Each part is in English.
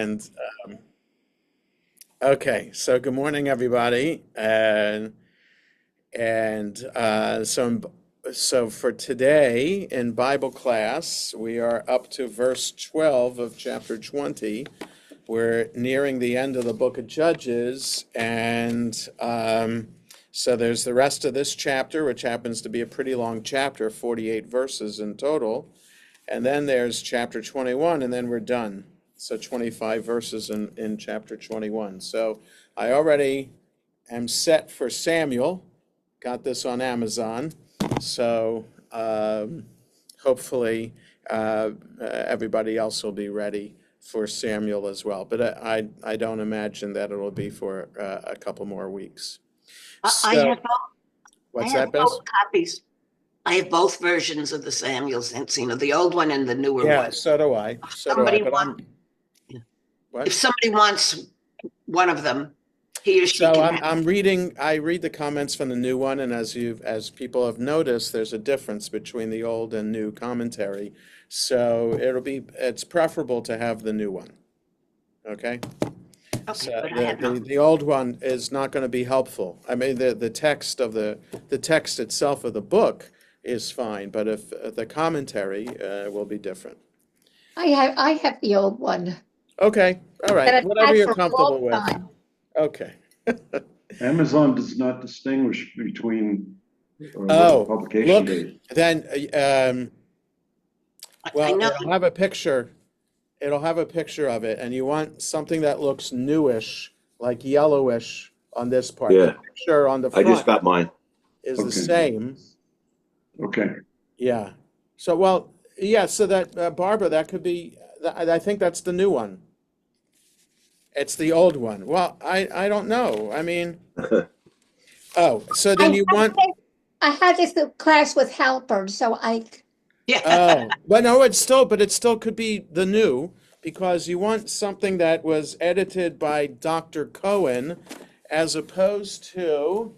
And okay, so good morning, everybody. And so for today in Bible class, we are up to verse 12 of chapter 20. We're nearing the end of the book of Judges, and so there's the rest of this chapter, which happens to be a pretty long chapter, 48 verses in total. And then there's chapter 21, and then we're done. So 25 verses in chapter 21. So I already am set for Samuel. Got this on Amazon. So hopefully everybody else will be ready for Samuel as well. But I don't imagine that it'll be for a couple more weeks. I So have both, I what's have that, Bess? both copies. I have both versions of the Samuel Encino, the old one and the newer Yeah, one. so do I. So do I. Somebody But want, I'm if what? somebody wants one of them, he or she So can I'm have. I'm reading. I read the comments from the new one, and as people have noticed, there's a difference between the old and new commentary. So it's preferable to have the new one. Okay. Okay, So but I the have the, both. the old one is not going to be helpful. I mean, the text itself of the book is fine, but if the commentary will be different. I have the old one Okay. All that right. I've Whatever had you're for a long comfortable with. time. Okay. Amazon does not distinguish between what the Oh, publication look, date. then, I well, know, it'll have a picture. It'll have a picture of it, and you want something that looks newish, like yellowish on this part. The Yeah, picture on the I just front got mine. is the Okay. same. Okay, Yeah. So, well, yeah, so that, Barbara, that could be, I think that's the new one. It's the old one. Well, I don't know. I mean, oh, so then you want, I had this class with Halpern, so yeah, oh, well, no, but it still could be the new, because you want something that was edited by Dr. Cohen as opposed to,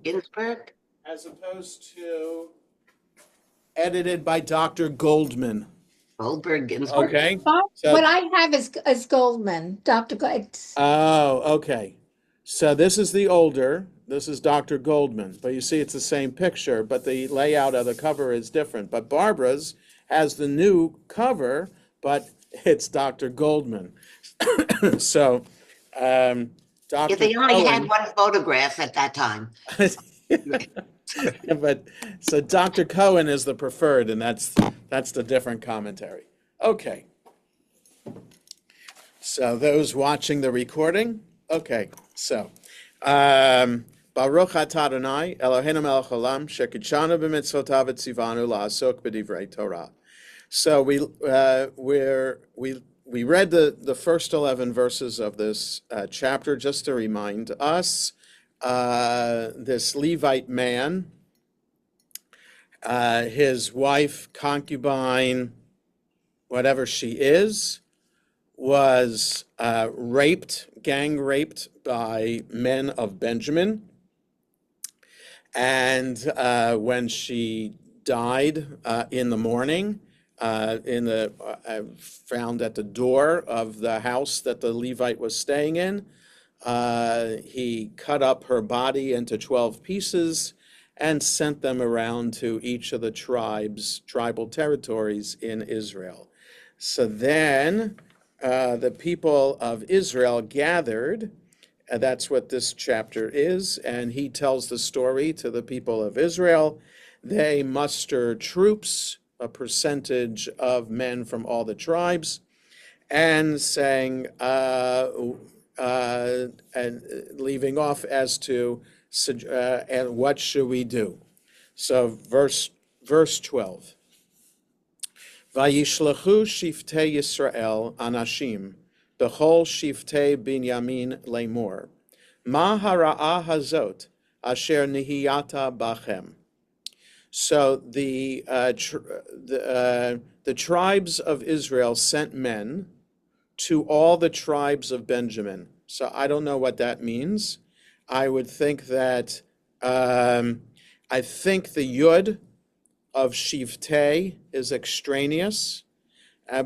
Ginsburg. as opposed to edited by Dr. Goldman. Goldberg, Ginsburg. Okay? what So, I have is Goldman, Dr. It's oh, okay. So this is the older, this is Dr. Goldman, but you see it's the same picture, but the layout of the cover is different. But Barbara's has the new cover, but it's Dr. Goldman. So, Yeah, Dr. they only had Cohen, one photograph at that time. but so Dr. Cohen is the preferred, and that's the different commentary. Okay. So those watching the recording, okay. So, Baruch atah Adonai Eloheinu melech haolam shekidshanu b'mitzvotav v'tzivanu la'asok b'divrei Torah. So we read the first 11 verses of this chapter just to remind us this Levite man, his wife, concubine, whatever she is, was gang raped by men of Benjamin. And when she died in the morning, found at the door of the house that the Levite was staying in, he cut up her body into 12 pieces and sent them around to each of the tribal territories in Israel. So then the people of Israel gathered. That's what this chapter is. And he tells the story to the people of Israel. They muster troops, a percentage of men from all the tribes, and saying, and leaving off as to, and what should we do? So verse 12. Vayishlachu shiftei Yisrael anashim bechol shiftei Binyamin lemor ma hara'ah hazot asher nihiyata bachem. So the tribes of Israel sent men to all the tribes of Benjamin. So I don't know what that means. I would think that I think the yud of Shivtei is extraneous,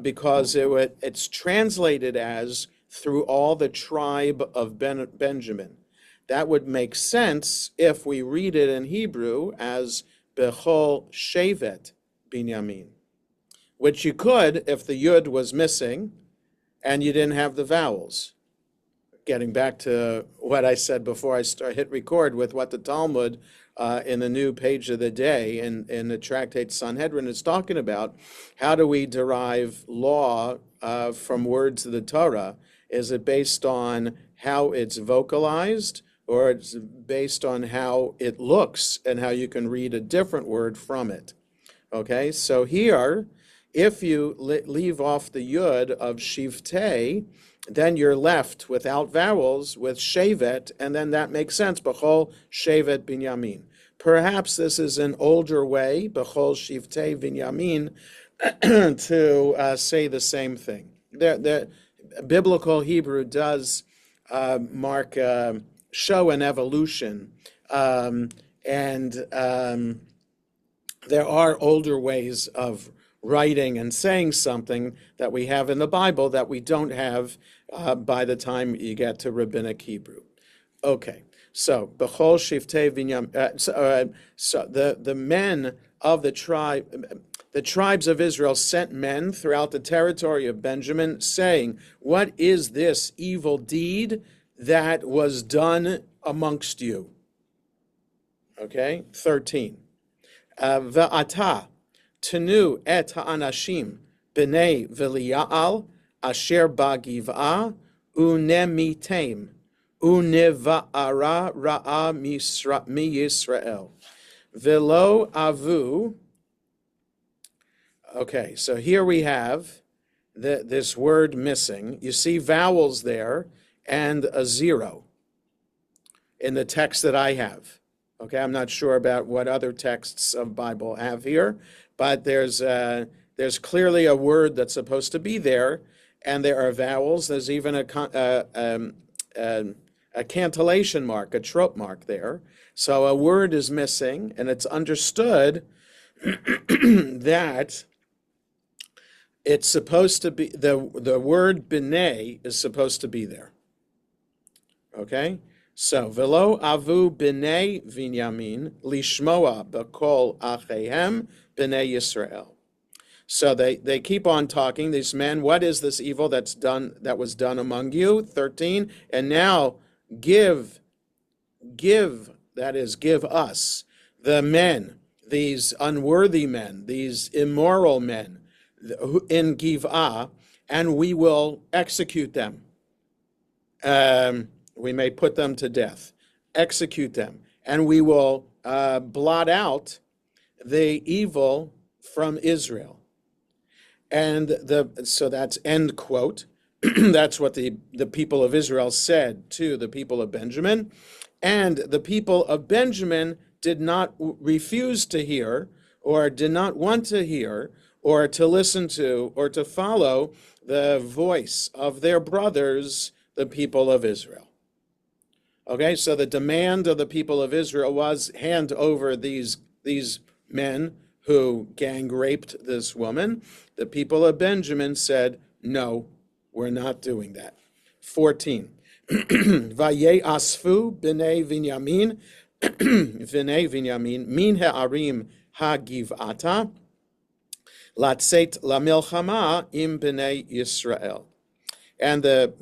because it's translated as through all the tribe of Benjamin. That would make sense if we read it in Hebrew as Bechol Shevet Binyamin, which you could if the Yud was missing and you didn't have the vowels. Getting back to what I said before I hit record with what the Talmud in the new page of the day in the tractate Sanhedrin is talking about. How do we derive law from words of the Torah? Is it based on how it's vocalized, or it's based on how it looks and how you can read a different word from it? Okay, so here, if you leave off the yud of shivtei, then you're left without vowels with shevet, and then that makes sense, bechol shevet binyamin. Perhaps this is an older way, bechol shivtei binyamin, to say the same thing. The biblical Hebrew does show an evolution, and there are older ways of writing and saying something that we have in the Bible that we don't have by the time you get to Rabbinic Hebrew. Okay, so Bechol Shiftei Vinyam. So the men of the tribes of Israel sent men throughout the territory of Benjamin, saying, "What is this evil deed that was done amongst you?" Okay, 13. Ve'ata tenu et ha'anashim b'nei V'lia'al asher ba'giv'ah unemitem uneva'ara ra'a mi-Yisrael velo avu. Okay, so here we have this word missing. You see vowels there and a zero in the text that I have. Okay, I'm not sure about what other texts of Bible have here, but there's clearly a word that's supposed to be there, and there are vowels. There's even a cantillation mark, a trope mark there. So a word is missing, and it's understood that it's supposed to be, the word b'nei is supposed to be there. Okay? So, velo avu b'nei Binyamin lishmoa b'kol achehem b'nei Yisrael. So they keep on talking, these men, what is this evil that was done among you? 13, and now give, that is, give us, the men, these unworthy men, these immoral men, in Giv'ah, and we will execute them. We may put them to death, execute them, and we will blot out the evil from Israel. And so that's end quote. That's what the people of Israel said to the people of Benjamin. And the people of Benjamin did not refuse to hear, or did not want to hear, or to listen to, or to follow the voice of their brothers, the people of Israel. Okay, so the demand of the people of Israel was hand over these men who gang raped this woman. The people of Benjamin said, no, we're not doing that. 14. Vaye asfu b'nei Binyamin, b'nei Binyamin, min ha'arim ha'giv'ata, latzet lamilchama im b'nei Yisrael. And the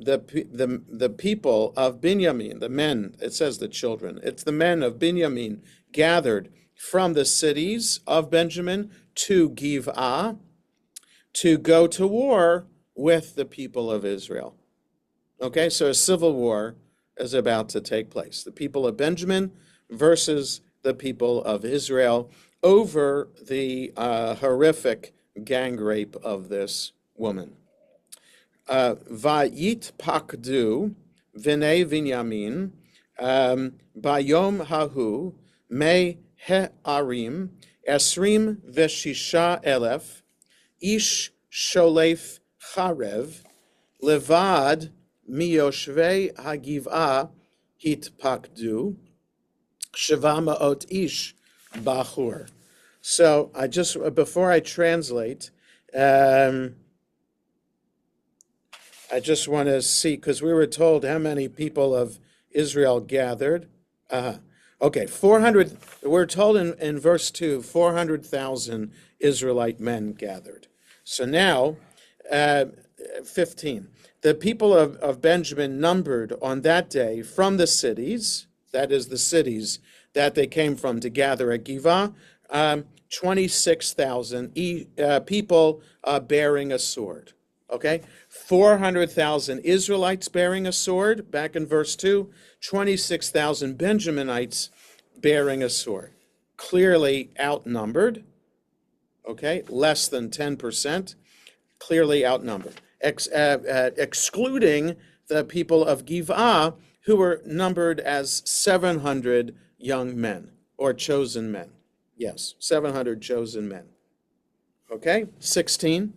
people of Binyamin, the men, it says the children, it's the men of Binyamin gathered from the cities of Benjamin to Giv'ah to go to war with the people of Israel. Okay, so a civil war is about to take place. The people of Benjamin versus the people of Israel over the horrific gang rape of this woman. Vayit pakdu v'nei Binyamin bayom hahu me he'arim esrim v'shisha elef ish sholef charev levad miyoshvei hagiv'ah hitpakdu sheva ma'ot ish bachur. So I just, before I translate, I just want to see, because we were told how many people of Israel gathered. Okay, 400, we're told in verse 2, 400,000 Israelite men gathered. So now, 15, the people of Benjamin numbered on that day from the cities, that is the cities that they came from to gather at Givah, 26,000 people bearing a sword. Okay, 400,000 Israelites bearing a sword, back in verse 2, 26,000 Benjaminites bearing a sword. Clearly outnumbered, okay, less than 10%, clearly outnumbered. Excluding the people of Giv'ah, who were numbered as 700 young men, or chosen men. Yes, 700 chosen men. Okay, 16.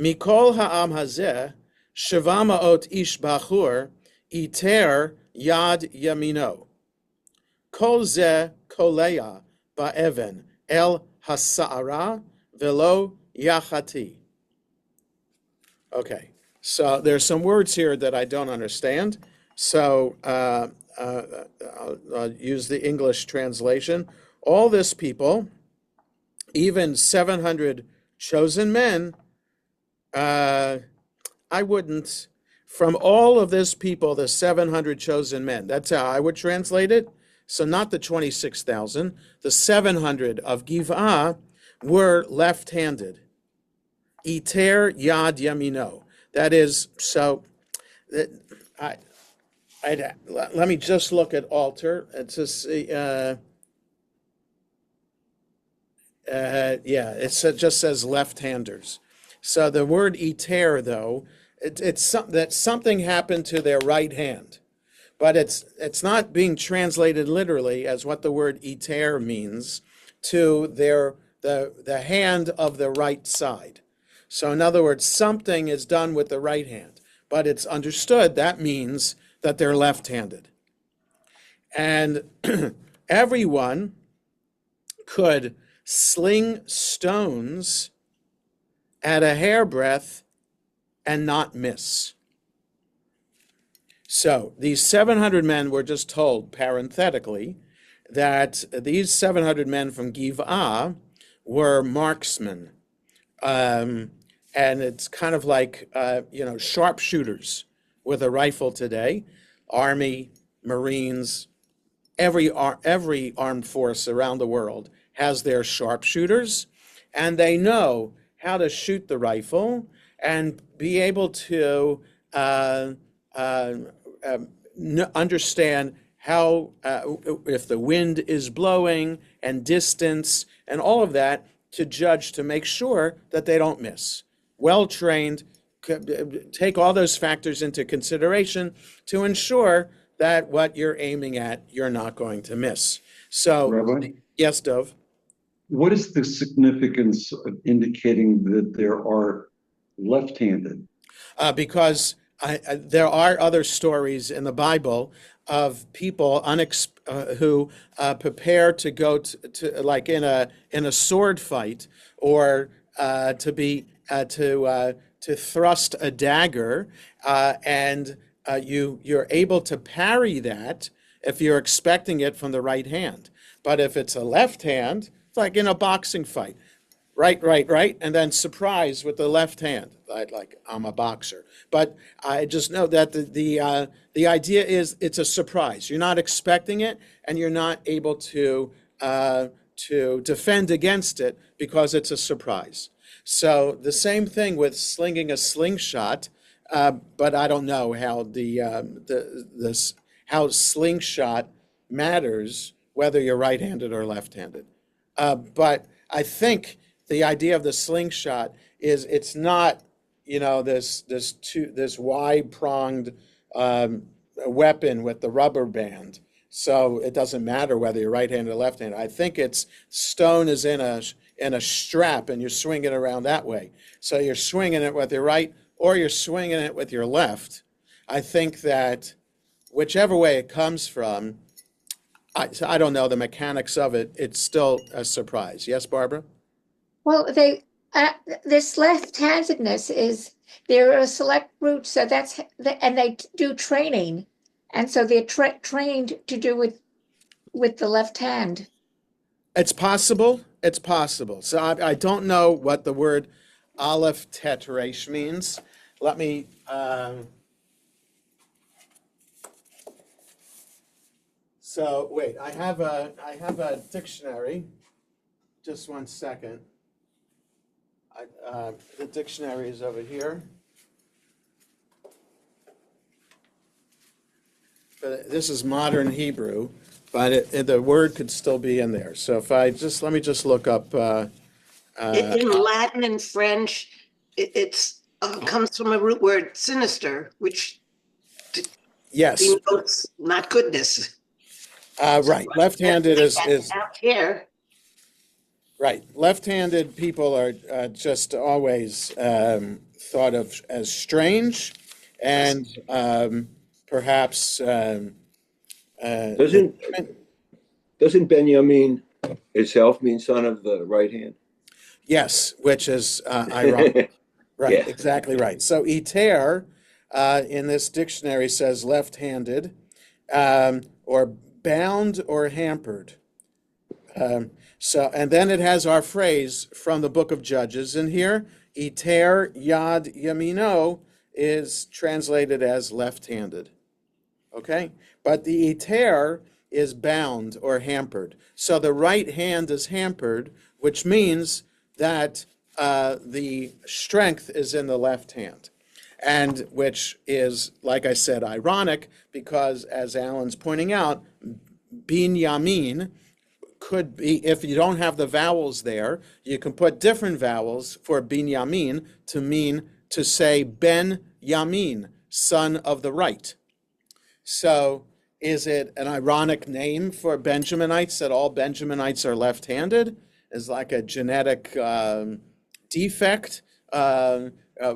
Mikol ha'am hazeh, sheva ma'ot ish bachur, iter yad yamino. Kol zeh koleya ba'even el hasa'ara velo yachati. Okay, so there's some words here that I don't understand. So I'll use the English translation. All this people, even 700 chosen men, I wouldn't, from all of this people, the 700 chosen men, that's how I would translate it. So not the 26,000, the 700 of Giv'ah were left-handed. Iter yad yamino. That is, so let me just look at altar. It's just, it just says left-handers. So the word iter, though, it's that something happened to their right hand, but it's not being translated literally as what the word iter means to the hand of the right side. So in other words, something is done with the right hand, but it's understood that means that they're left-handed. And everyone could sling stones at a hairbreadth and not miss. So these 700 men were just told, parenthetically, that these 700 men from Giv'ah were marksmen. And it's kind of like, sharpshooters with a rifle today. Army, Marines, every armed force around the world has their sharpshooters, and they know how to shoot the rifle and be able to understand how, if the wind is blowing and distance and all of that, to judge, to make sure that they don't miss. Well-trained, take all those factors into consideration to ensure that what you're aiming at, you're not going to miss. So, Rabbi? Yes, Dov? What is the significance of indicating that there are left-handed? Because there are other stories in the Bible of people who prepare to go to like in a sword fight, or to thrust a dagger, and you're able to parry that if you're expecting it from the right hand. But if it's a left hand, it's like in a boxing fight. Right, and then surprise with the left hand. Like I'm a boxer, but I just know that the idea is it's a surprise. You're not expecting it, and you're not able to defend against it because it's a surprise. So the same thing with slinging a slingshot, but I don't know how how slingshot matters whether you're right-handed or left-handed. But I think the idea of the slingshot is it's not, this wide-pronged weapon with the rubber band. So it doesn't matter whether you're right-handed or left-handed. I think it's stone is in a strap, and you're swinging around that way. So you're swinging it with your right, or you're swinging it with your left. I think that whichever way it comes from, I don't know the mechanics of it. It's still a surprise. Yes, Barbara? Well, this left-handedness is They're a select group, so and they do training. And so they're trained to do with the left hand. It's possible. It's possible. So I don't know what the word Aleph Tet Resh means. Let me. So wait, I have a dictionary. Just one second. The dictionary is over here. But this is modern Hebrew, but the word could still be in there. So if let me just look up. In Latin and French, it's comes from a root word sinister, which Yes, denotes not goodness. right. Left-handed is Out here. right. Left-handed people are just always thought of as strange, and perhaps Doesn't Benjamin itself mean son of the right hand? yes, which is ironic. Right, Yeah. exactly right. So iter in this dictionary says left-handed, or bound or hampered. And then it has our phrase from the book of Judges in here. Iter yad yamino is translated as left-handed. Okay? But the iter is bound or hampered. So the right hand is hampered, which means that the strength is in the left hand. And which is, like I said, ironic because, as Alan's pointing out, Binyamin could be, if you don't have the vowels there, you can put different vowels for Binyamin to mean to say Ben Yamin, son of the right. So is it an ironic name for Benjaminites that all Benjaminites are left-handed? Is like a genetic defect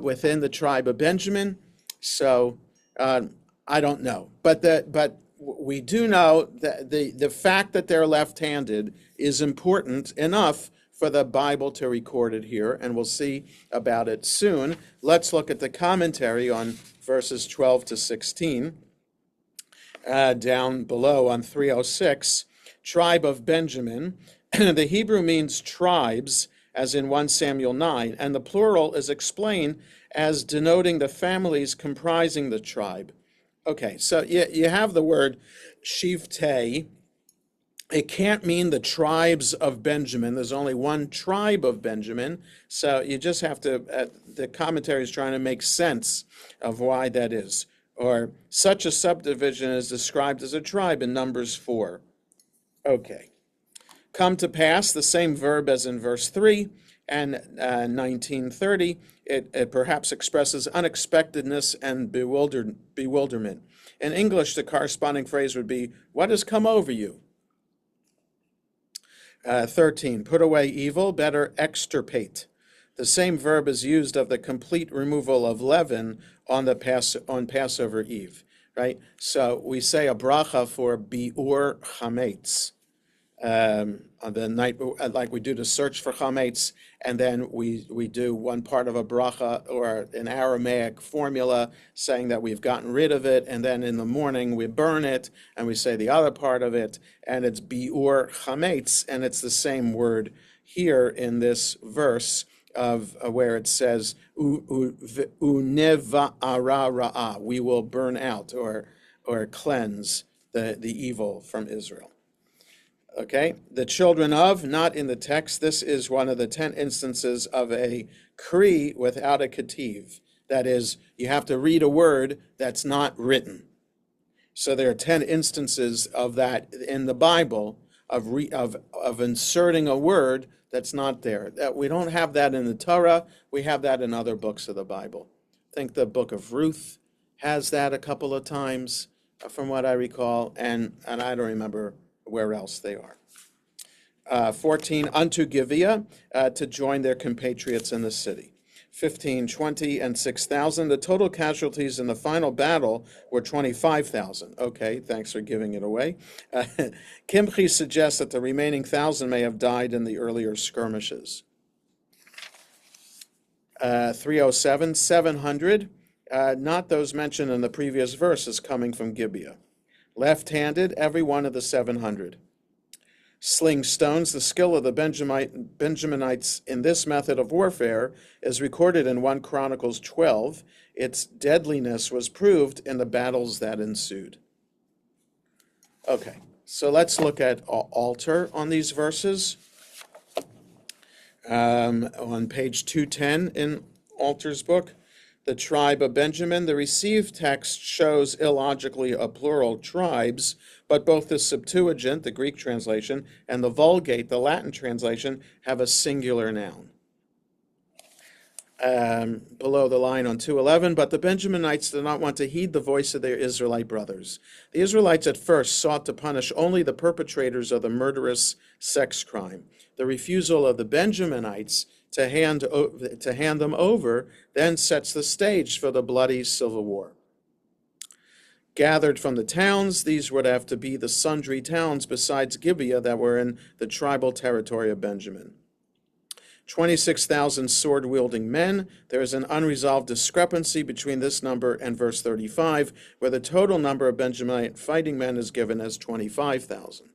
within the tribe of Benjamin? So I don't know, but we do know that the fact that they're left-handed is important enough for the Bible to record it here, and we'll see about it soon. Let's look at the commentary on verses 12 to 16. Down below on 306, tribe of Benjamin. The Hebrew means tribes, as in 1 Samuel 9, and the plural is explained as denoting the families comprising the tribe. Okay, so you have the word shivtei. It can't mean the tribes of Benjamin. There's only one tribe of Benjamin, so you just have to, the commentary is trying to make sense of why that is. Or such a subdivision is described as a tribe in Numbers 4. Okay. Come to pass, the same verb as in verse 3 and 1930, it perhaps expresses unexpectedness and bewilderment. In English, the corresponding phrase would be, what has come over you? 13, put away evil, better extirpate. The same verb is used of the complete removal of leaven on Passover Eve, right? So we say a bracha for biur chametz on the night, like we do to search for chametz, and then we do one part of a bracha or an Aramaic formula saying that we've gotten rid of it, and then in the morning we burn it and we say the other part of it, and it's biur chametz, and it's the same word here in this verse of where it says uneva ara ra'ah, we will burn out or cleanse the evil from Israel. Okay, the children of, not in the text. This is one of the 10 instances of a kri without a ketiv. That is, you have to read a word that's not written. So there are 10 instances of that in the Bible of inserting a word that's not there. That we don't have that in the Torah. We have that in other books of the Bible. I think the book of Ruth has that a couple of times, from what I recall, and I don't remember where else they are. 14, unto Gibeah, to join their compatriots in the city. 15, 20, and 6,000. The total casualties in the final battle were 25,000. Okay, thanks for giving it away. Kimchi suggests that the remaining 1,000 may have died in the earlier skirmishes. 307, 700, not those mentioned in the previous verse, is coming from Gibeah. Left-handed, every one of the 700. Sling stones, the skill of the Benjaminites in this method of warfare is recorded in 1 Chronicles 12. Its deadliness was proved in the battles that ensued. Okay, so let's look at altar on these verses. On page 210 in Alter's book, the tribe of Benjamin, the received text shows illogically a plural tribes, but both the Septuagint, the Greek translation, and the Vulgate, the Latin translation, have a singular noun. Below the line on 211, but the Benjaminites did not want to heed the voice of their Israelite brothers. The Israelites at first sought to punish only the perpetrators of the murderous sex crime. The refusal of the Benjaminites to hand them over then sets the stage for the bloody civil war. Gathered from the towns, these would have to be the sundry towns besides Gibeah that were in the tribal territory of Benjamin. 26,000 sword-wielding men. There is an unresolved discrepancy between this number and verse 35, where the total number of Benjaminite fighting men is given as 25,000.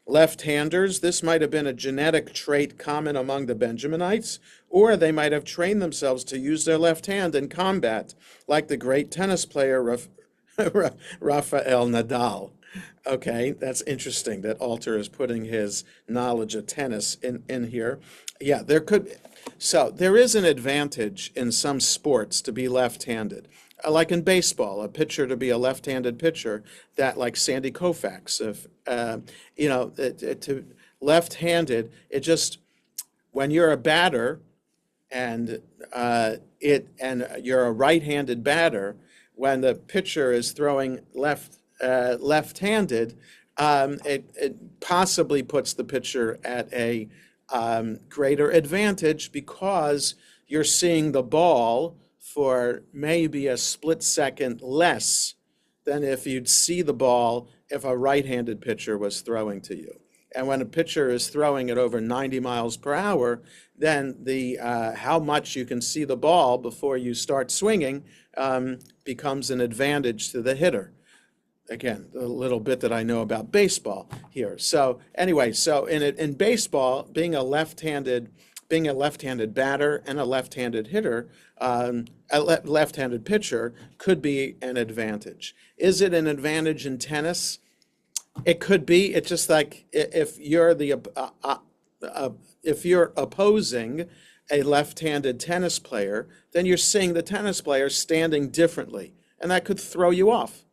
Left-handers, this might have been a genetic trait common among the Benjaminites, or they might have trained themselves to use their left hand in combat, like the great tennis player Rafael Nadal. Okay, that's interesting that Alter is putting his knowledge of tennis in here. Yeah, so there is an advantage in some sports to be left-handed. Like in baseball, a pitcher to be a left-handed pitcher, that like Sandy Koufax, to left-handed, it just, when you're a batter and you're a right-handed batter, when the pitcher is throwing left-handed, it possibly puts the pitcher at a greater advantage because you're seeing the ball for maybe a split second less than if you'd see the ball if a right-handed pitcher was throwing to you. And when a pitcher is throwing at over 90 miles per hour, then the how much you can see the ball before you start swinging becomes an advantage to the hitter. Again, a little bit that I know about baseball here. So anyway, so in baseball, being a left-handed batter and a left-handed hitter, a left-handed pitcher could be an advantage. Is it an advantage in tennis? It could be. It's just like if you're opposing a left-handed tennis player, then you're seeing the tennis player standing differently, and that could throw you off,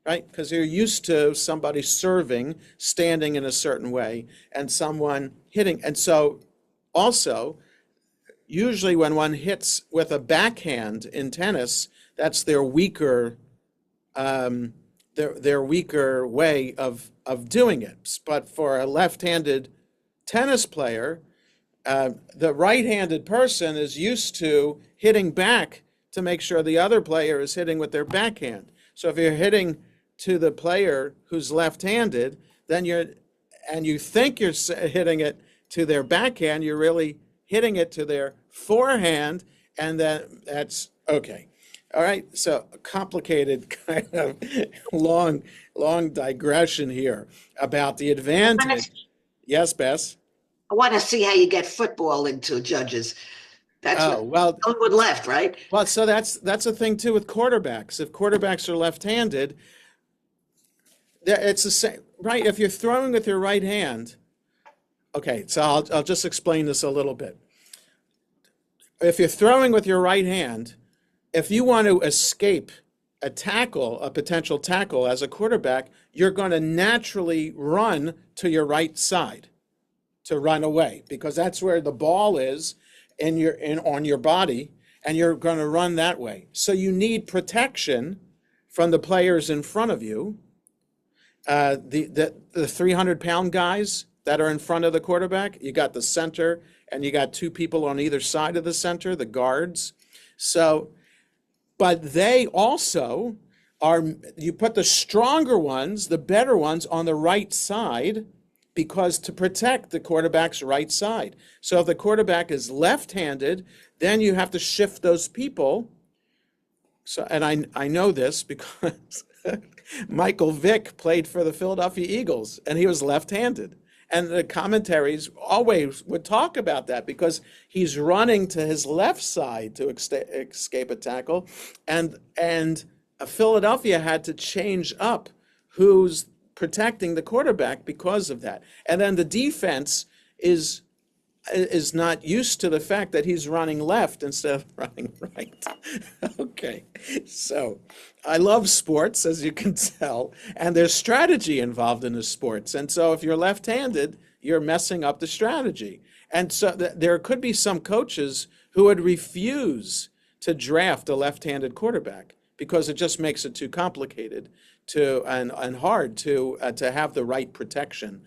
right? Because you're used to somebody serving, standing in a certain way, and someone hitting. And so also, usually when one hits with a backhand in tennis, that's their weaker their weaker way of doing it. But for a left-handed tennis player, the right-handed person is used to hitting back to make sure the other player is hitting with their backhand. So if you're hitting to the player who's left-handed, then you think you're hitting it to their backhand, you're really hitting it to their forehand, and that's okay. All right, so a complicated kind of long digression here about the advantage. Yes, Bess? I want to see how you get football into judges. That's someone left, right? Well, so that's a thing too with quarterbacks. If quarterbacks are left-handed, it's the same, right? If you're throwing with your right hand, okay, so I'll just explain this a little bit. If you're throwing with your right hand, if you want to escape a potential tackle as a quarterback, you're going to naturally run to your right side to run away because that's where the ball is on your body, and you're going to run that way. So you need protection from the players in front of you. The 300-pound guys that are in front of the quarterback, you got the center, and you got two people on either side of the center, the guards. So, but they also you put the stronger ones, the better ones on the right side, because to protect the quarterback's right side. So if the quarterback is left-handed, then you have to shift those people. So, and I know this because Michael Vick played for the Philadelphia Eagles, and he was left-handed. And the commentaries always would talk about that because he's running to his left side to escape a tackle, and Philadelphia had to change up who's protecting the quarterback because of that. And then the defense is not used to the fact that he's running left instead of running right. Okay, so I love sports, as you can tell, and there's strategy involved in the sports. And so if you're left-handed, you're messing up the strategy. And so there could be some coaches who would refuse to draft a left-handed quarterback because it just makes it too complicated and hard to have the right protection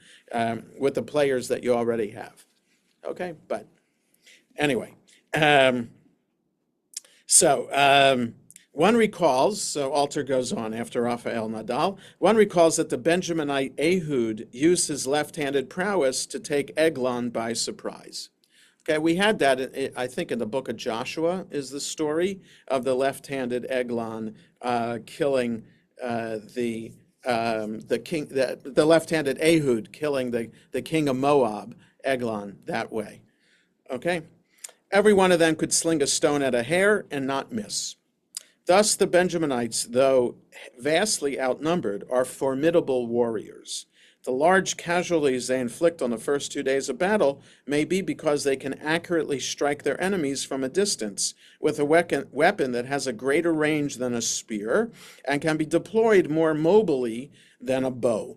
with the players that you already have. Okay, but anyway, one recalls, so Alter goes on after Rafael Nadal, one recalls that the Benjaminite Ehud used his left-handed prowess to take Eglon by surprise. Okay, we had that, I think, in the book of Joshua is the story of the left-handed Eglon killing the left-handed Ehud killing the king of Moab, Eglon, that way. Okay? Every one of them could sling a stone at a hare and not miss. Thus the Benjaminites, though vastly outnumbered, are formidable warriors. The large casualties they inflict on the first 2 days of battle may be because they can accurately strike their enemies from a distance with a weapon that has a greater range than a spear and can be deployed more mobily than a bow.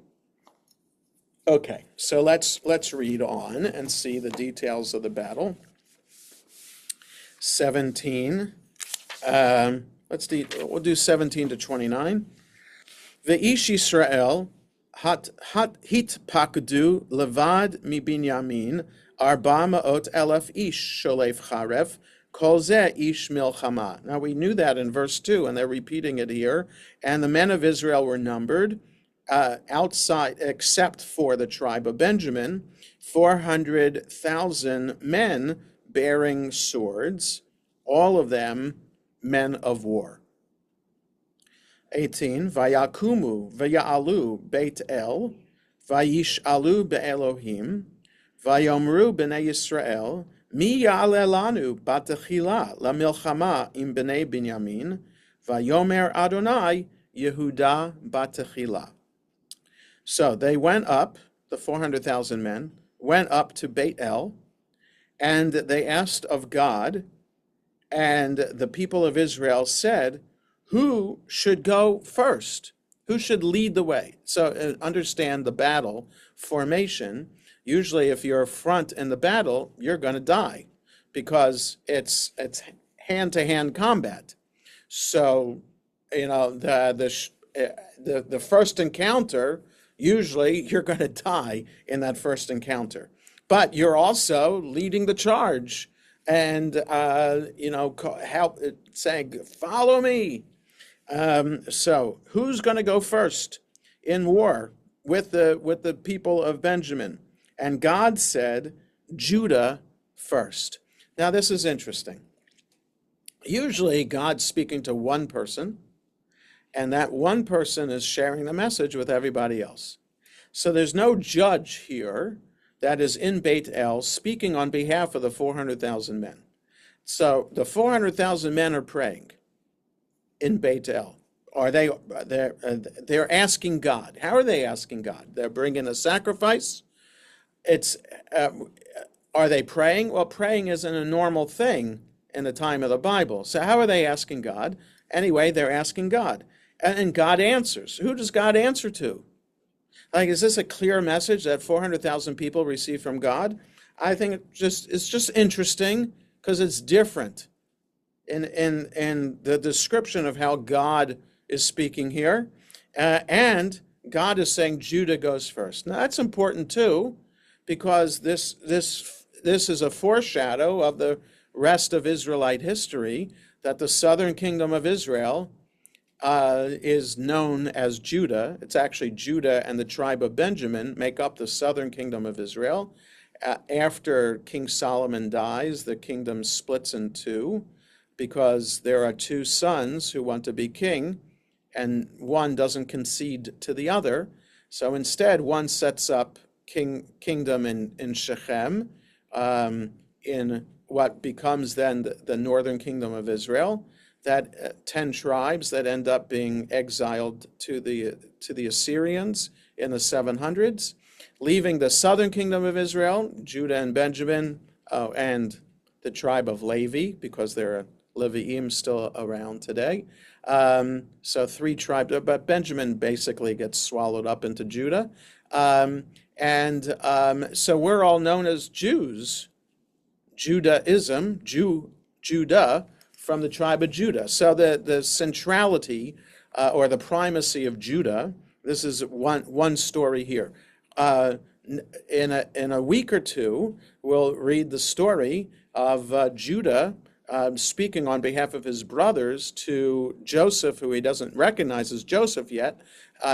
Okay, so let's read on and see the details of the battle. 17. We'll do 17 to 29. Ve'ish Yisrael hitpakdu levad mi Binyamin 400,000 ish sholef charev kol zeh ish milchama. Now we knew that in verse 2, and they're repeating it here. And the men of Israel were numbered outside, except for the tribe of Benjamin, 400,000 men bearing swords, all of them men of war. 18, Vayakumu vaya'alu Beit El, vayish'alu be'Elohim, vayomru b'nei Yisrael, mi ya'ale lanu batechila lamilchama im b'nei Binyamin, vayomer Adonai Yehuda batechila. So they went up, the 400,000 men, went up to Beit El, and they asked of God, and the people of Israel said, who should go first? Who should lead the way? So understand the battle formation. Usually if you're front in the battle, you're going to die because it's hand-to-hand combat. So, the first encounter, usually you're going to die in that first encounter. But you're also leading the charge and, help saying, follow me. So who's going to go first in war with the people of Benjamin? And God said, Judah first. Now this is interesting. Usually God's speaking to one person, and that one person is sharing the message with everybody else. So there's no judge here that is in Beit El speaking on behalf of the 400,000 men. So the 400,000 men are praying in Beit El. They're asking God. How are they asking God? They're bringing a sacrifice. Are they praying? Well, praying isn't a normal thing in the time of the Bible. So how are they asking God? Anyway, they're asking God. And God answers. Who does God answer to? Like, is this a clear message that 400,000 people receive from God? I think it's just interesting because it's different in the description of how God is speaking here. And God is saying Judah goes first. Now, that's important, too, because this is a foreshadow of the rest of Israelite history, that the southern kingdom of Israel is known as Judah. It's actually Judah and the tribe of Benjamin make up the southern kingdom of Israel. After King Solomon dies, the kingdom splits in two because there are two sons who want to be king, and one doesn't concede to the other. So instead, one sets up kingdom in Shechem, in what becomes then the northern kingdom of Israel. That 10 tribes that end up being exiled to the Assyrians in the 700s, leaving the southern kingdom of Israel, Judah and Benjamin, and the tribe of Levi, because there are Leviim still around today. So 3 tribes, but Benjamin basically gets swallowed up into Judah. So we're all known as Jews, Judaism, Judah, from the tribe of Judah. So the centrality or the primacy of Judah, this is one story here. In a week or two, we'll read the story of Judah speaking on behalf of his brothers to Joseph, who he doesn't recognize as Joseph yet,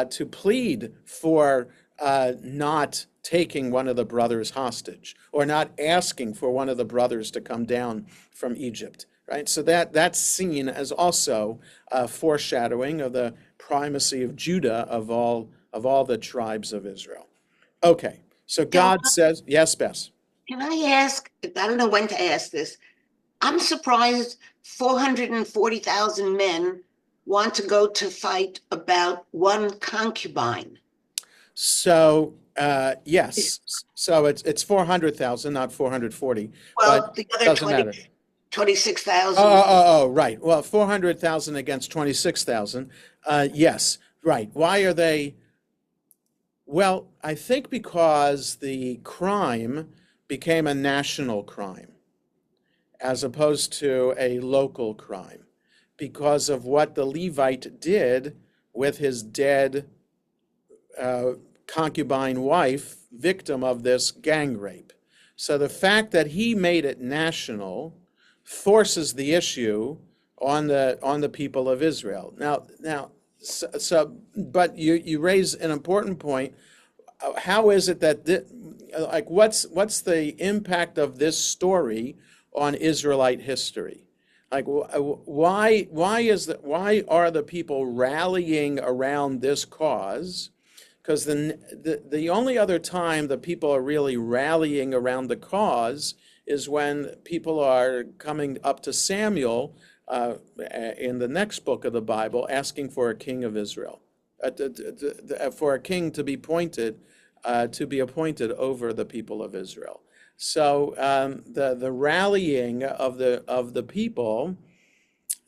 to plead for not taking one of the brothers hostage, or not asking for one of the brothers to come down from Egypt. Right, so that's seen as also a foreshadowing of the primacy of Judah of all the tribes of Israel. Okay, so God says, yes, Bess. Can I ask, I don't know when to ask this. I'm surprised 440,000 men want to go to fight about one concubine. So, yes, so it's 400,000, not 440. Well, but the other doesn't matter. 26,000. Oh, right. Well, 400,000 against 26,000. Yes, right. Why are they? Well, I think because the crime became a national crime as opposed to a local crime, because of what the Levite did with his dead concubine wife, victim of this gang rape. So the fact that he made it national forces the issue on the people of Israel. But you raise an important point. How is it that what's the impact of this story on Israelite history? Like, why are the people rallying around this cause? Because the only other time the people are really rallying around the cause is when people are coming up to Samuel in the next book of the Bible, asking for a king of Israel, for a king to be appointed over the people of Israel. So the rallying of the people,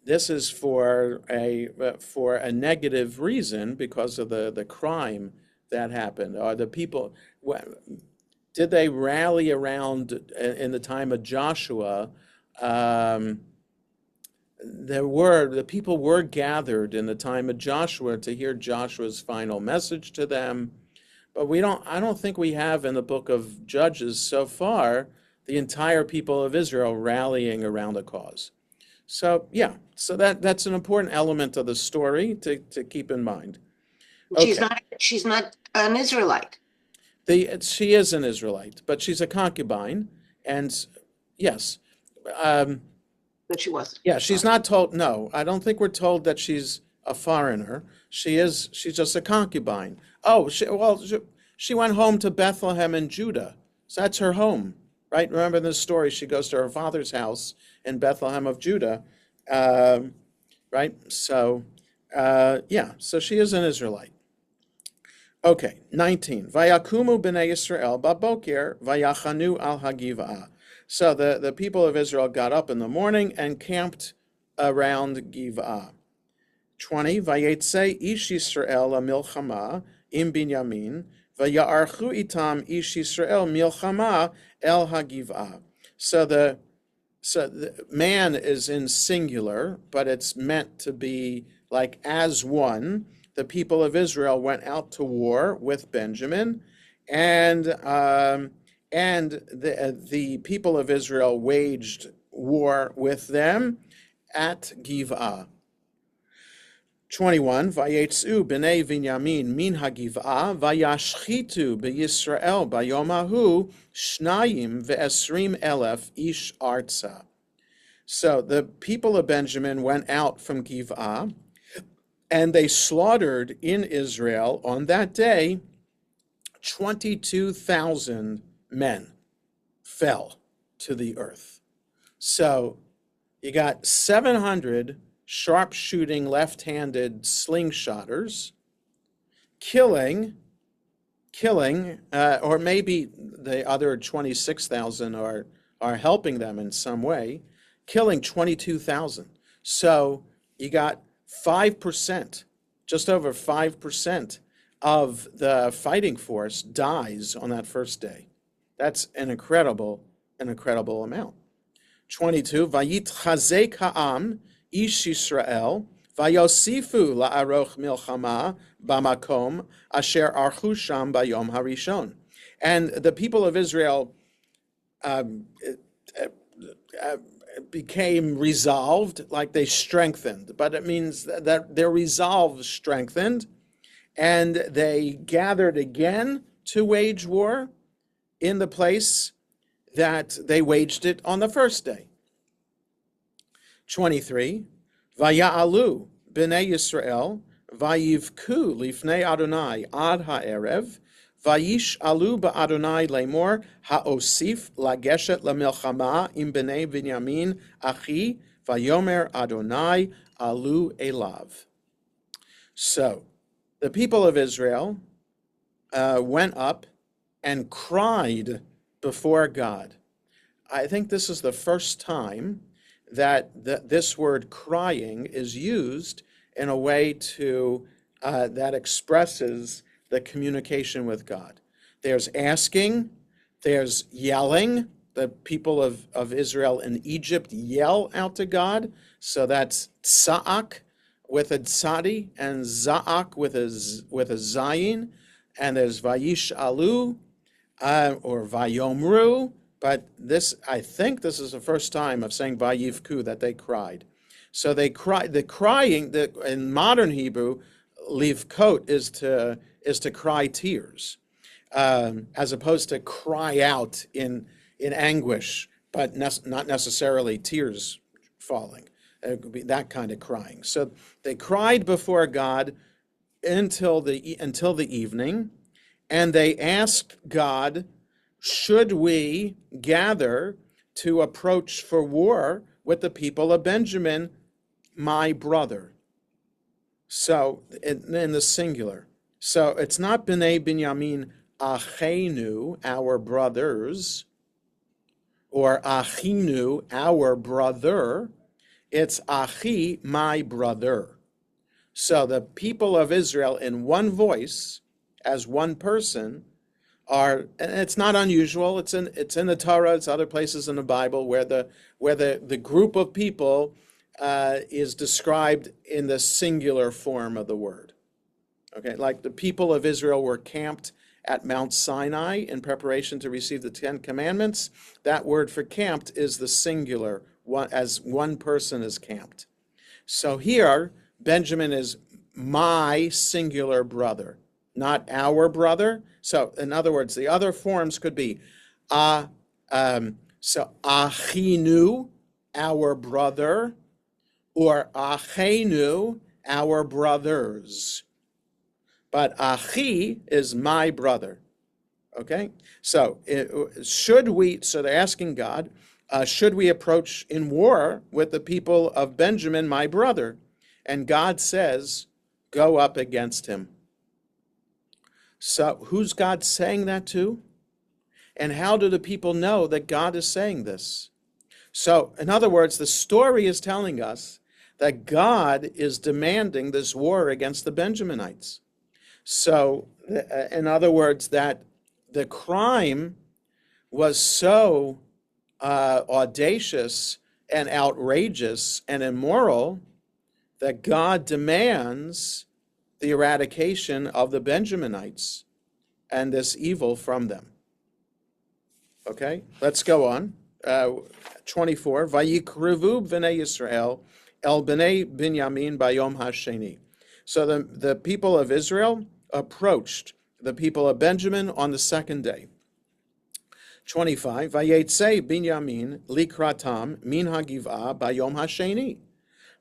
this is for a negative reason because of the crime that happened. Or the people, did they rally around in the time of Joshua? The people were gathered in the time of Joshua to hear Joshua's final message to them. But I don't think we have in the book of Judges so far the entire people of Israel rallying around a cause. So yeah, so that's an important element of the story to keep in mind. Okay. She's not an Israelite. She is an Israelite, but she's a concubine, and yes. But she wasn't. Yeah, she's not told. No, I don't think we're told that she's a foreigner. She's just a concubine. Oh, she went home to Bethlehem in Judah. So that's her home, right? Remember in the story, she goes to her father's house in Bethlehem of Judah, right? So, yeah, so she is an Israelite. Okay, 19. Vayakumu b'nei Yisrael baboker vayachanu al hagivah. So the people of Israel got up in the morning and camped around Giv'ah. 20. Vayetze ish Yisrael milchama im Binyamin vayarchu itam ish Yisrael milchama el hagivah. So the man is in singular, but it's meant to be like as one. The people of Israel went out to war with Benjamin, and the people of Israel waged war with them at Giv'ah. 21, Vayetzu b'nei Binyamin min hagiv'ah, vayashchitu b'Yisrael bayom hahu, shnayim ve'esrim elef ish arza. So the people of Benjamin went out from Giv'ah, and they slaughtered in Israel on that day 22,000 men fell to the earth. So you got 700 sharpshooting left-handed slingshotters killing, or maybe the other 26,000 are helping them in some way, killing 22,000. So you got 5%, just over 5% of the fighting force dies on that first day. That's an incredible amount. 22, Vayitchazek ha'am ish Yisrael, vayosifu la'aroch milchama bamakom asher archu sham bayom harishon. And the people of Israel became resolved, like they strengthened, but it means that their resolve strengthened, and they gathered again to wage war in the place that they waged it on the first day. 23, Vaya'alu b'nei Yisrael, vayivku lifnei Adonai ad ha'erev, vayish alu ba'Adonai lemor ha'osif lageshet lemilchama im b'nei Binyamin achi, vayomer Adonai alu elav. So the people of Israel went up and cried before God. I think this is the first time that this word crying is used in a way to that expresses the communication with God. There's asking, there's yelling. The people of Israel in Egypt yell out to God. So that's tsa'ak with a tzadi and za'ak with a zayin. And there's vayish alu or vayomru. But I think this is the first time of saying vayivku, that they cried. So they cried. The crying, in modern Hebrew, livkot is to cry tears, as opposed to cry out in anguish, but not necessarily tears falling. It could be that kind of crying. So they cried before God until the evening, and they asked God, should we gather to approach for war with the people of Benjamin, my brother? So in the singular. So it's not B'nai Binyamin Achenu, our brothers, or Achinu, our brother. It's Achi, my brother. So the people of Israel in one voice, as one person, and it's not unusual. It's in the Torah. It's other places in the Bible where the group of people is described in the singular form of the word. Okay, like the people of Israel were camped at Mount Sinai in preparation to receive the Ten Commandments. That word for camped is the singular, as one person is camped. So here, Benjamin is my singular brother, not our brother. So in other words, the other forms could be so achinu, our brother, or achenu, our brothers. But achi is my brother. Okay? So so they're asking God, should we approach in war with the people of Benjamin, my brother? And God says, go up against him. So who's God saying that to? And how do the people know that God is saying this? So in other words, the story is telling us that God is demanding this war against the Benjaminites. So in other words, that the crime was so audacious and outrageous and immoral that God demands the eradication of the Benjaminites and this evil from them. Okay, let's go on. 24. Vayikrivu b'nei Yisrael el b'nei Binyamin bayom hasheni. So the people of Israel approached the people of Benjamin on the second day. 25, Vayetze Binyamin likratam min hagivah bayom hasheni.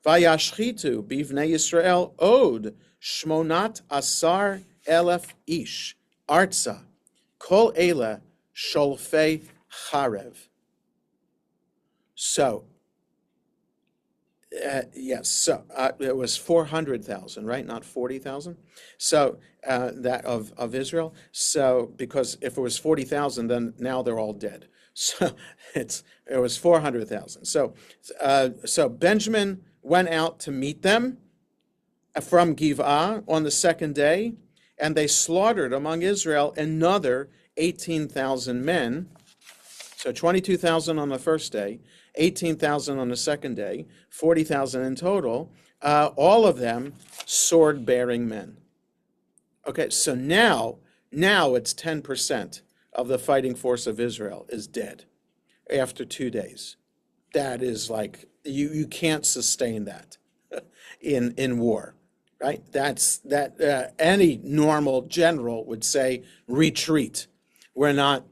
Vayashchitu bivnei Yisrael od shmonat asar elef ish arza kol ele sholfei charev. So, yes, so it was 400,000, right? Not 40,000. So that of Israel. So because if it was 40,000, then now they're all dead. So it was 400,000. So Benjamin went out to meet them from Giv'ah on the second day, and they slaughtered among Israel another 18,000 men. So 22,000 on the first day, 18,000 on the second day, 40,000 in total, all of them sword-bearing men. Okay, so now it's 10% of the fighting force of Israel is dead after 2 days. That is like, you can't sustain that in war, right? Any normal general would say, retreat. We're not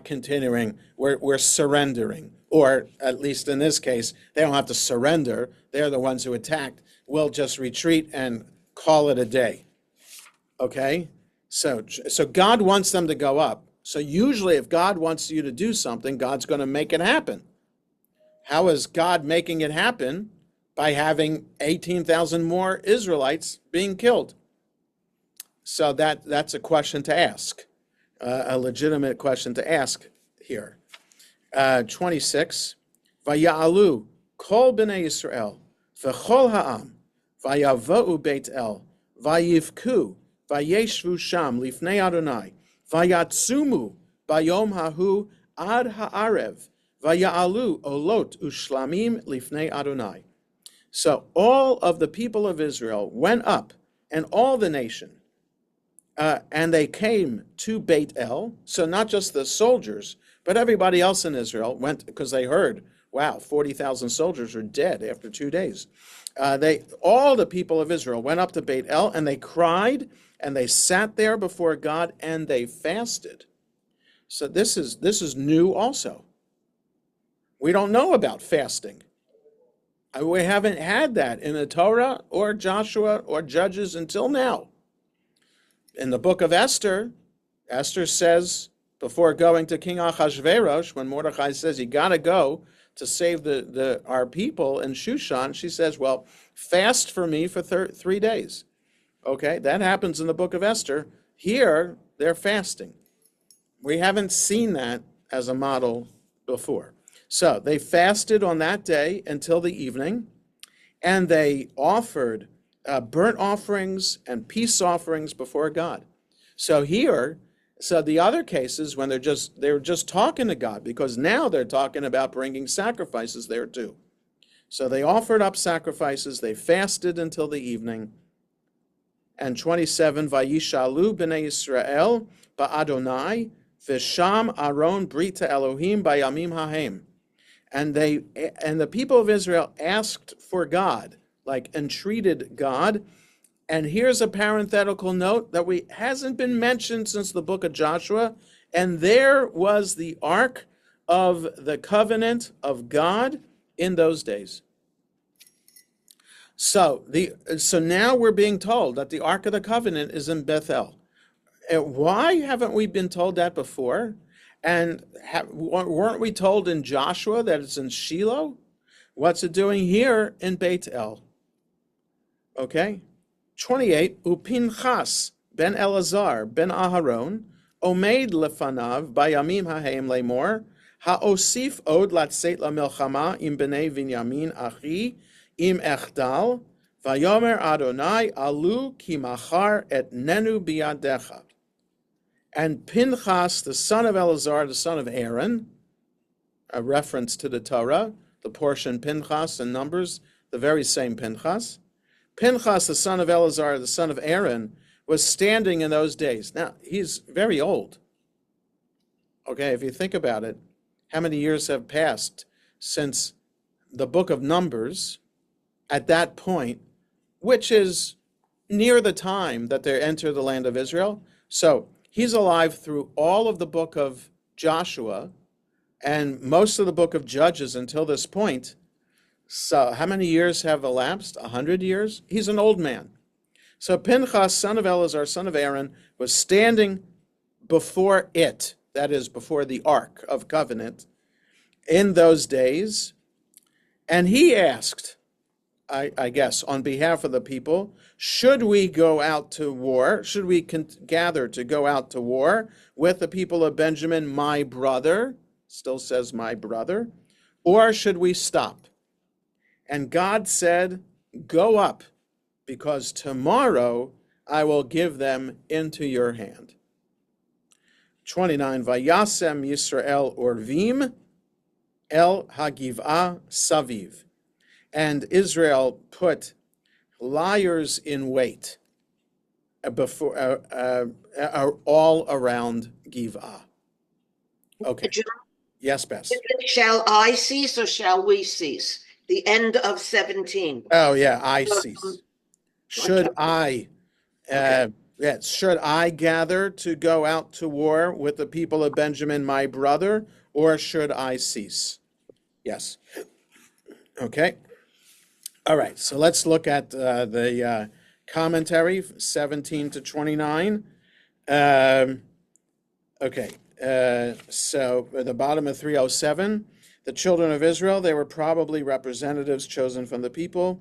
continuing, we're surrendering. Or at least in this case, they don't have to surrender. They're the ones who attacked. We'll just retreat and call it a day. Okay? So God wants them to go up. So usually if God wants you to do something, God's going to make it happen. How is God making it happen? By having 18,000 more Israelites being killed. So that's a question to ask, a legitimate question to ask here. 26, Vaya'alu kol b'nei Yisrael v'chol ha'am vayavo'u Beit El vayivku vayeshvu sham lifnei Adonai vayatzumu bayom hahu ad ha'arev vaya'alu olot ushlamim lifnei Adonai. So all of the people of Israel went up, and all the nation, and they came to Beit El. So not just the soldiers, but everybody else in Israel went because they heard, wow, 40,000 soldiers are dead after 2 days. All the people of Israel went up to Beit El, and they cried, and they sat there before God, and they fasted. So this is new also. We don't know about fasting. We haven't had that in the Torah or Joshua or Judges until now. In the book of Esther, Esther says, before going to King Achashverosh, when Mordechai says, you got to go to save our people in Shushan, she says, well, fast for me for 3 days. Okay, that happens in the book of Esther. Here, they're fasting. We haven't seen that as a model before. So they fasted on that day until the evening, and they offered burnt offerings and peace offerings before God. So the other cases when they're just talking to God, because now they're talking about bringing sacrifices there too. So they offered up sacrifices, they fasted until the evening. And 27, Vayishalu b'nei Yisrael ba'Adonai v'sham Aron brita Elohim bayamim hahem. And the people of Israel asked for God, like entreated God. And here's a parenthetical note that hasn't been mentioned since the book of Joshua. And there was the Ark of the Covenant of God in those days. So now we're being told that the Ark of the Covenant is in Bethel. Why haven't we been told that before? And weren't we told in Joshua that it's in Shiloh? What's it doing here in Beit El? Okay. 28, Upinchas ben Elazar ben Aharon, Omeid lefanav bayamim hahem lemor, haosif od latzet lamilchama im bnei Binyamin achi im echdal, vayomer Adonai alu ki machar et nenu biadecha. And Pinchas, the son of Elazar, the son of Aaron, a reference to the Torah, the portion Pinchas in Numbers, the very same Pinchas. Pinchas, the son of Elazar, the son of Aaron, was standing in those days. Now, he's very old. Okay, if you think about it, how many years have passed since the book of Numbers at that point, which is near the time that they enter the land of Israel. So he's alive through all of the book of Joshua and most of the book of Judges until this point. So how many years have elapsed? 100 years? He's an old man. So Pinchas, son of Eleazar, son of Aaron, was standing before it, that is, before the Ark of Covenant, in those days. And he asked, I guess, on behalf of the people, should we go out to war? Should we gather to go out to war with the people of Benjamin, my brother? Still says my brother. Or should we stop? And God said, go up, because tomorrow I will give them into your hand. 29, Vayasem Yisrael Orvim El Hagivah Saviv. And Israel put liars in wait before all around Giv'ah. Okay. Yes, Bess. Shall I cease or shall we cease? The end of 17. Oh yeah, I cease. Should I? Yes. Should I gather to go out to war with the people of Benjamin, my brother, or should I cease? Yes. Okay. All right. So let's look at the commentary, 17 to 29. Okay. So at the bottom of 307, the children of Israel, they were probably representatives chosen from the people.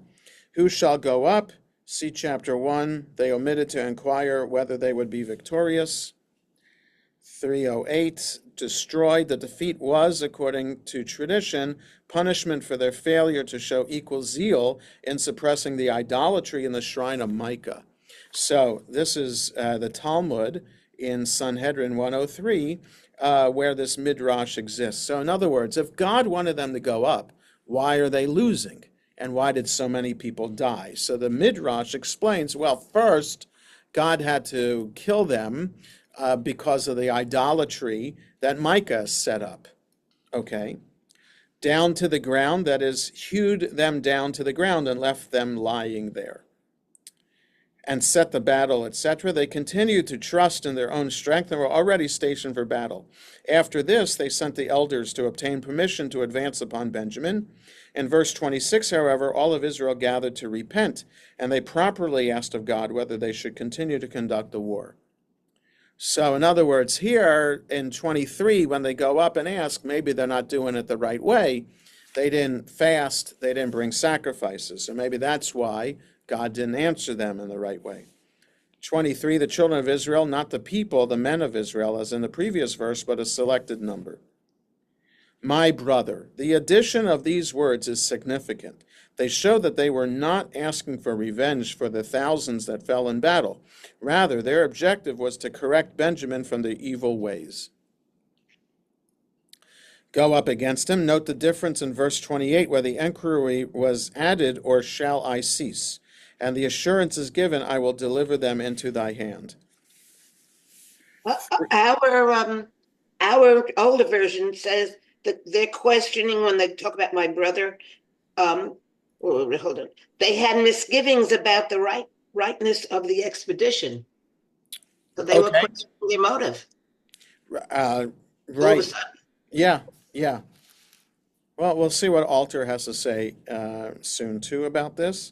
Who shall go up? See chapter 1. They omitted to inquire whether they would be victorious. 308, destroyed. The defeat was, according to tradition, punishment for their failure to show equal zeal in suppressing the idolatry in the shrine of Micah. So this is the Talmud in Sanhedrin 103, where this midrash exists. So in other words, if God wanted them to go up, why are they losing? And why did so many people die? So the midrash explains, well, first, God had to kill them because of the idolatry that Micah set up. Okay. Down to the ground, that is, hewed them down to the ground and left them lying there. And set the battle, etc. They continued to trust in their own strength and were already stationed for battle. After this, they sent the elders to obtain permission to advance upon Benjamin. In verse 26, however, all of Israel gathered to repent, and they properly asked of God whether they should continue to conduct the war. So in other words, here in 23, when they go up and ask, maybe they're not doing it the right way. They didn't fast, they didn't bring sacrifices. So maybe that's why God didn't answer them in the right way. 23, the children of Israel, not the people, the men of Israel, as in the previous verse, but a selected number. My brother. The addition of these words is significant. They show that they were not asking for revenge for the thousands that fell in battle. Rather, their objective was to correct Benjamin from the evil ways. Go up against him. Note the difference in verse 28, where the inquiry was added, or shall I cease? And the assurance is given, I will deliver them into thy hand. Our older version says that they're questioning when they talk about my brother. Hold on. They had misgivings about the rightness of the expedition. So they were questioning their motive. Right. Yeah. Well, we'll see what Alter has to say soon too about this.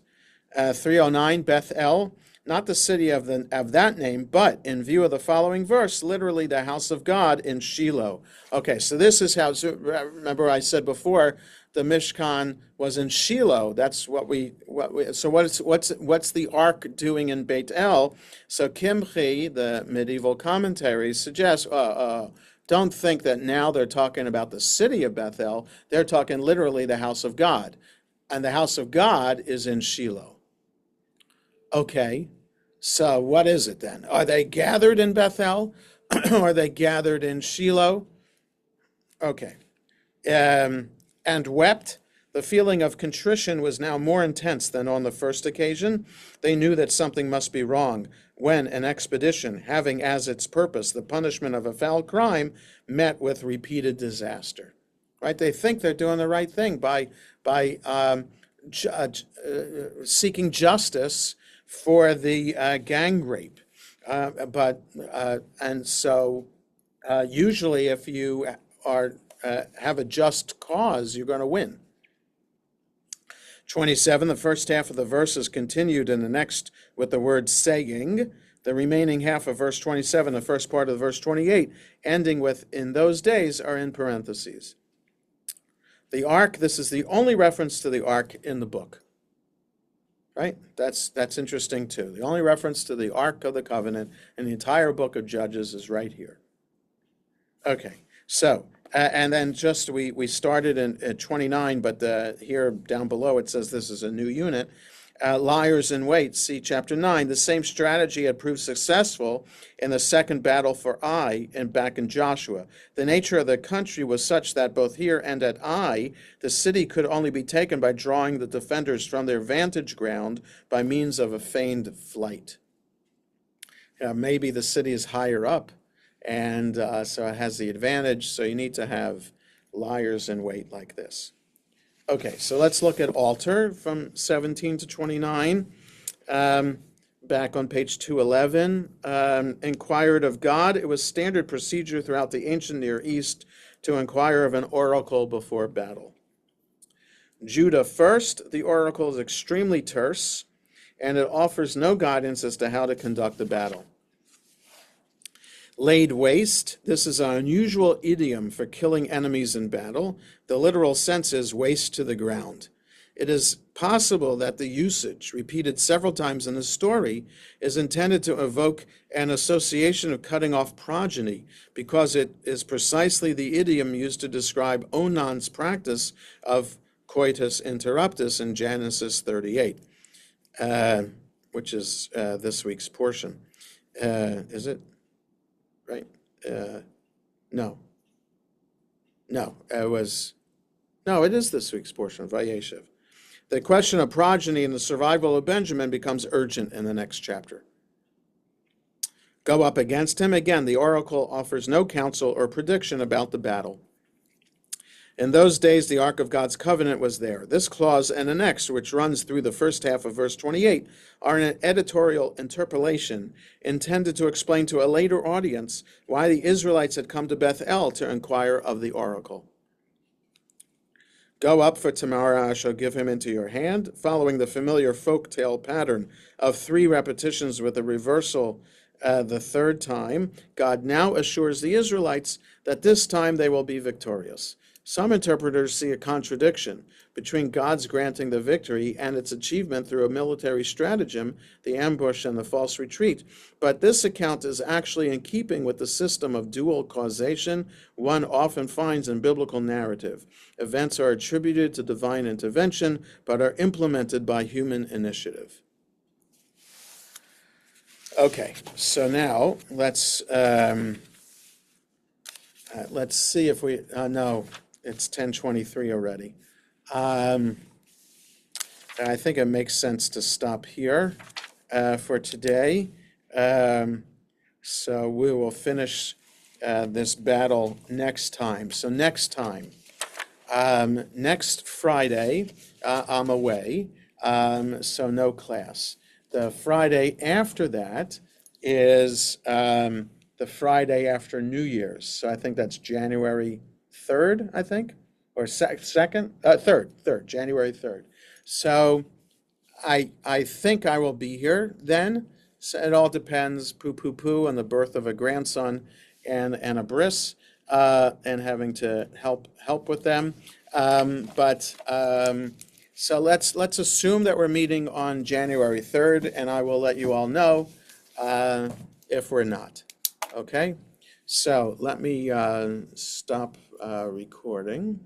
309, Beth-El, not the city of that name, but in view of the following verse, literally the house of God in Shiloh. Okay, so this is how, remember I said before, the Mishkan was in Shiloh. That's what's the ark doing in Beit El? So Kimchi, the medieval commentary, suggests, don't think that now they're talking about the city of Bethel. They're talking literally the house of God. And the house of God is in Shiloh. Okay, so what is it then? Are they gathered in Bethel? Are they gathered in Shiloh? Okay. And wept. The feeling of contrition was now more intense than on the first occasion. They knew that something must be wrong when an expedition, having as its purpose the punishment of a foul crime, met with repeated disaster. Right? They think they're doing the right thing by seeking justice for the gang rape. And so usually if you are have a just cause, you're going to win. 27, the first half of the verse is continued in the next with the word saying. The remaining half of verse 27, the first part of verse 28, ending with in those days, are in parentheses. The ark, this is the only reference to the ark in the book. Right? That's interesting too. The only reference to the Ark of the Covenant in the entire book of Judges is right here. Okay, so, and then just we started at 29, but here down below it says this is a new unit. Liars in wait, see chapter 9. The same strategy had proved successful in the second battle for Ai and back in Joshua. The nature of the country was such that both here and at Ai, the city could only be taken by drawing the defenders from their vantage ground by means of a feigned flight. Maybe the city is higher up, and so it has the advantage, so you need to have liars in wait like this. Okay, so let's look at altar from 17 to 29. Back on page 211, inquired of God. It was standard procedure throughout the ancient Near East to inquire of an oracle before battle. Judah first, the oracle is extremely terse, and it offers no guidance as to how to conduct the battle. Laid waste, this is an unusual idiom for killing enemies in battle. The literal sense is waste to the ground. It is possible that the usage, repeated several times in the story, is intended to evoke an association of cutting off progeny, because it is precisely the idiom used to describe Onan's practice of coitus interruptus in Genesis 38, which is this week's portion. Is it? Right? No, it is this week's portion of Vayeshev. The question of progeny and the survival of Benjamin becomes urgent in the next chapter. Go up against him. Again, the oracle offers no counsel or prediction about the battle. In those days, the Ark of God's covenant was there. This clause and the next, which runs through the first half of verse 28, are an editorial interpolation intended to explain to a later audience why the Israelites had come to Bethel to inquire of the oracle. Go up, for tomorrow I shall give him into your hand, following the familiar folktale pattern of 3 repetitions with a reversal the third time. God now assures the Israelites that this time they will be victorious. Some interpreters see a contradiction between God's granting the victory and its achievement through a military stratagem, the ambush and the false retreat. But this account is actually in keeping with the system of dual causation one often finds in biblical narrative. Events are attributed to divine intervention, but are implemented by human initiative. Okay, so now let's see if we, no, it's 10:23 already. I think it makes sense to stop here for today. So we will finish this battle next time. So next time, next Friday, I'm away, so no class. The Friday after that is the Friday after New Year's. So I think that's January 3rd, I think, or third, January 3rd. So I think I will be here then. So it all depends, poo on the birth of a grandson and a bris, and having to help with them. So let's assume that we're meeting on January 3rd, and I will let you all know if we're not. Okay? So let me stop recording.